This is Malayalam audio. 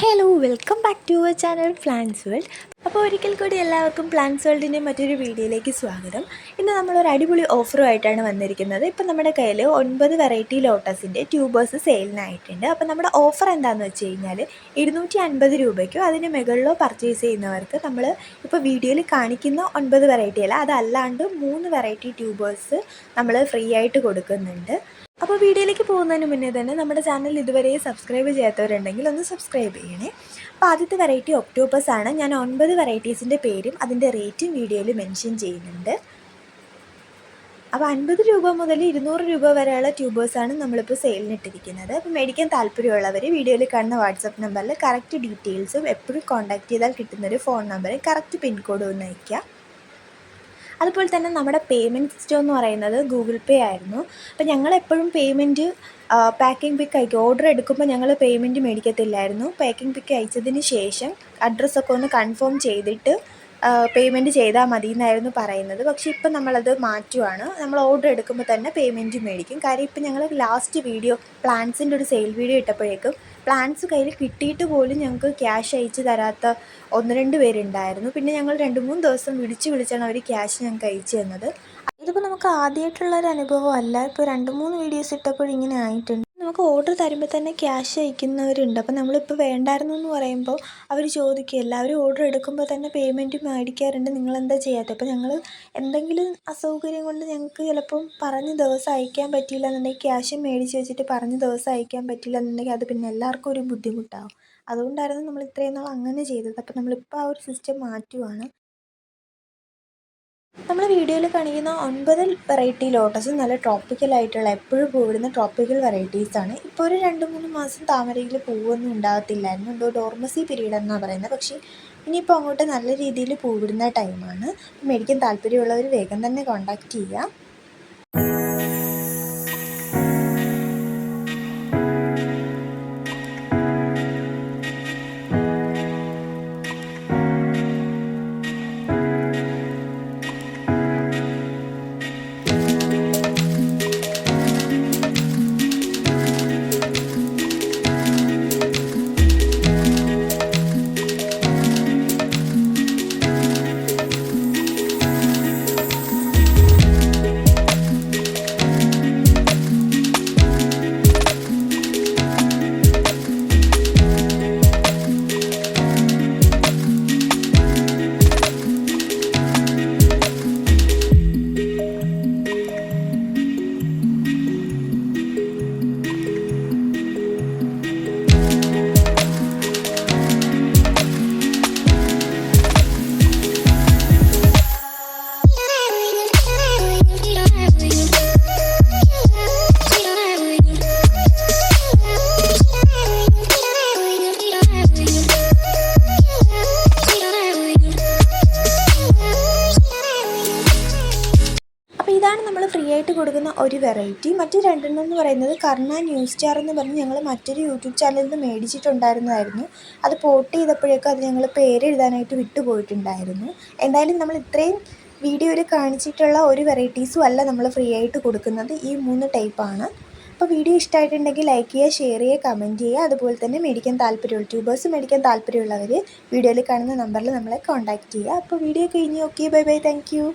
Hello welcome back to our channel plants world. അപ്പോൾ ഒരിക്കൽ കൂടി എല്ലാവർക്കും പ്ലാന്റ്സ് വേൾഡിൻ്റെ മറ്റൊരു വീഡിയോയിലേക്ക് സ്വാഗതം. ഇന്ന് നമ്മളൊരു അടിപൊളി ഓഫറുമായിട്ടാണ് വന്നിരിക്കുന്നത്. ഇപ്പം നമ്മുടെ കയ്യിൽ 9 വെറൈറ്റി ലോട്ടസിൻ്റെ ട്യൂബേഴ്സ് സെയിലിനായിട്ടുണ്ട്. അപ്പോൾ നമ്മുടെ ഓഫർ എന്താണെന്ന് വെച്ച് കഴിഞ്ഞാൽ 250 രൂപയ്ക്കോ അതിന് മുകളിലോ പർച്ചേസ് ചെയ്യുന്നവർക്ക് നമ്മൾ ഇപ്പോൾ വീഡിയോയിൽ കാണിക്കുന്ന 9 വെറൈറ്റി അല്ല, അതല്ലാണ്ട് 3 വെറൈറ്റി ട്യൂബേഴ്സ് നമ്മൾ ഫ്രീ ആയിട്ട് കൊടുക്കുന്നുണ്ട്. അപ്പോൾ വീഡിയോയിലേക്ക് പോകുന്നതിന് മുന്നേ തന്നെ നമ്മുടെ ചാനൽ ഇതുവരെ സബ്സ്ക്രൈബ് ചെയ്യാത്തവരുണ്ടെങ്കിൽ ഒന്ന് സബ്സ്ക്രൈബ് ചെയ്യണേ. അപ്പോൾ ആദ്യത്തെ വെറൈറ്റി ഒക്ടോപ്പസ് ആണ്. ഞാൻ 9 വെറൈറ്റീസിൻ്റെ പേരും അതിൻ്റെ റേറ്റും വീഡിയോയിൽ മെൻഷൻ ചെയ്യുന്നുണ്ട്. അപ്പോൾ 50 രൂപ മുതൽ 200 രൂപ വരെയുള്ള ട്യൂബേഴ്സാണ് നമ്മളിപ്പോൾ സെയിലിനിട്ടിരിക്കുന്നത്. അപ്പോൾ മേടിക്കാൻ താല്പര്യമുള്ളവർ വീഡിയോയിൽ കാണുന്ന വാട്സപ്പ് നമ്പറിൽ കറക്റ്റ് ഡീറ്റെയിൽസും എപ്പോഴും കോൺടാക്ട് ചെയ്താൽ കിട്ടുന്നൊരു ഫോൺ നമ്പറും കറക്റ്റ് പിൻകോഡും ഒന്ന് അയയ്ക്കുക. അതുപോലെ തന്നെ നമ്മുടെ പേയ്മെൻറ്റ് സിസ്റ്റം എന്ന് പറയുന്നത് ഗൂഗിൾ പേ ആയിരുന്നു. അപ്പോൾ ഞങ്ങളെപ്പോഴും പേയ്മെൻറ്റ് പാക്കിംഗ് പിക്ക് അയക്കും. ഓർഡർ എടുക്കുമ്പോൾ ഞങ്ങൾ പേയ്മെൻറ്റ് മേടിക്കത്തില്ലായിരുന്നു. പാക്കിംഗ് പിക്ക് അയച്ചതിന് ശേഷം അഡ്രസ്സൊക്കെ ഒന്ന് കൺഫേം ചെയ്തിട്ട് പേയ്മെൻറ്റ് ചെയ്താൽ മതി എന്നായിരുന്നു പറയുന്നത്. പക്ഷേ ഇപ്പം നമ്മളത് മാറ്റുവാണ്. നമ്മൾ ഓർഡർ എടുക്കുമ്പോൾ തന്നെ പേയ്മെൻറ്റ് മേടിക്കും. കാര്യം ഇപ്പം ഞങ്ങൾ ലാസ്റ്റ് വീഡിയോ പ്ലാന്റ്സിൻ്റെ ഒരു സെയിൽ വീഡിയോ ഇട്ടപ്പോഴേക്കും പ്ലാന്റ്സ് കയ്യിൽ കിട്ടിയിട്ട് പോലും ഞങ്ങൾക്ക് ക്യാഷ് അയച്ച് തരാത്ത 1-2 പേരുണ്ടായിരുന്നു. പിന്നെ ഞങ്ങൾ 2-3 ദിവസം വിളിച്ചാണ് അവർ ക്യാഷ് ഞങ്ങൾക്ക് അയച്ചു തന്നത്. ഇതിപ്പോൾ നമുക്ക് ആദ്യമായിട്ടുള്ളൊരു അനുഭവമല്ല. ഇപ്പോൾ 2-3 വീഡിയോസ് ഇട്ടപ്പോൾ ഇങ്ങനെ ആയിട്ടുണ്ട്. നമുക്ക് ഓർഡർ തരുമ്പോൾ തന്നെ ക്യാഷ് അയക്കുന്നവരുണ്ട്. അപ്പോൾ നമ്മളിപ്പോൾ വേണ്ടായിരുന്നു എന്ന് പറയുമ്പോൾ അവർ ചോദിക്കുക, എല്ലാവരും ഓർഡർ എടുക്കുമ്പോൾ തന്നെ പേയ്മെൻറ്റ് മേടിക്കാറുണ്ട്, നിങ്ങളെന്താ ചെയ്യാത്തത്? അപ്പോൾ ഞങ്ങൾ എന്തെങ്കിലും അസൗകര്യം കൊണ്ട് ഞങ്ങൾക്ക് ചിലപ്പം പറഞ്ഞ ദിവസം അയക്കാൻ പറ്റിയില്ല എന്നുണ്ടെങ്കിൽ ക്യാഷ് മേടിച്ച് വെച്ചിട്ട് പറഞ്ഞ ദിവസം അയക്കാൻ പറ്റില്ല എന്നുണ്ടെങ്കിൽ അത് പിന്നെ എല്ലാവർക്കും ഒരു ബുദ്ധിമുട്ടാകും. അതുകൊണ്ടായിരുന്നു നമ്മൾ ഇത്രയും നാൾ അങ്ങനെ ചെയ്തത്. അപ്പോൾ നമ്മളിപ്പോൾ ആ ഒരു സിസ്റ്റം മാറ്റുവാണ്. നമ്മൾ വീഡിയോയിൽ കാണിക്കുന്ന 9 വെറൈറ്റി ലോട്ടസ് നല്ല ട്രോപ്പിക്കലായിട്ടുള്ള എപ്പോഴും പൂവിടുന്ന ട്രോപ്പിക്കൽ വെറൈറ്റീസാണ്. ഇപ്പോൾ ഒരു 2-3 മാസം താമരയിൽ പൂവൊന്നും ഉണ്ടാകത്തില്ലായിരുന്നു. എന്തോ ഡോർമസി പീരീഡ് എന്നാണ് പറയുന്നത്. പക്ഷേ ഇനിയിപ്പോൾ അങ്ങോട്ട് നല്ല രീതിയിൽ പൂവിടുന്ന ടൈമാണ്. മേടിക്കാൻ താല്പര്യമുള്ളവർ വേഗം തന്നെ കോൺടാക്റ്റ് ചെയ്യുക. ഇതാണ് നമ്മൾ ഫ്രീ ആയിട്ട് കൊടുക്കുന്ന ഒരു വെറൈറ്റി. മറ്റു 2 എന്ന് പറയുന്നത് കർണ ന്യൂ സ്റ്റാർ എന്ന് പറഞ്ഞ് ഞങ്ങൾ മറ്റൊരു യൂട്യൂബ് ചാനലിൽ നിന്ന് മേടിച്ചിട്ടുണ്ടായിരുന്നതായിരുന്നു. അത് പോർട്ട് ചെയ്തപ്പോഴേക്കും അത് ഞങ്ങൾ പേരെഴുതാനായിട്ട് വിട്ടുപോയിട്ടുണ്ടായിരുന്നു. എന്തായാലും നമ്മൾ ഇത്രയും വീഡിയോയിൽ കാണിച്ചിട്ടുള്ള ഒരു വെറൈറ്റീസും അല്ല നമ്മൾ ഫ്രീ ആയിട്ട് കൊടുക്കുന്നത്. ഈ 3 ടൈപ്പാണ്. അപ്പോൾ വീഡിയോ ഇഷ്ടമായിട്ടുണ്ടെങ്കിൽ ലൈക്ക് ചെയ്യുക, ഷെയർ ചെയ്യുക, കമൻറ്റ് ചെയ്യുക. അതുപോലെ തന്നെ മേടിക്കാൻ താല്പര്യമുള്ള ട്യൂബേഴ്സ് മേടിക്കാൻ താല്പര്യമുള്ളവർ വീഡിയോയിൽ കാണുന്ന നമ്പറിൽ നമ്മളെ കോൺടാക്റ്റ് ചെയ്യുക. അപ്പോൾ വീഡിയോ കഴിഞ്ഞ് okay, bye bye, thank you.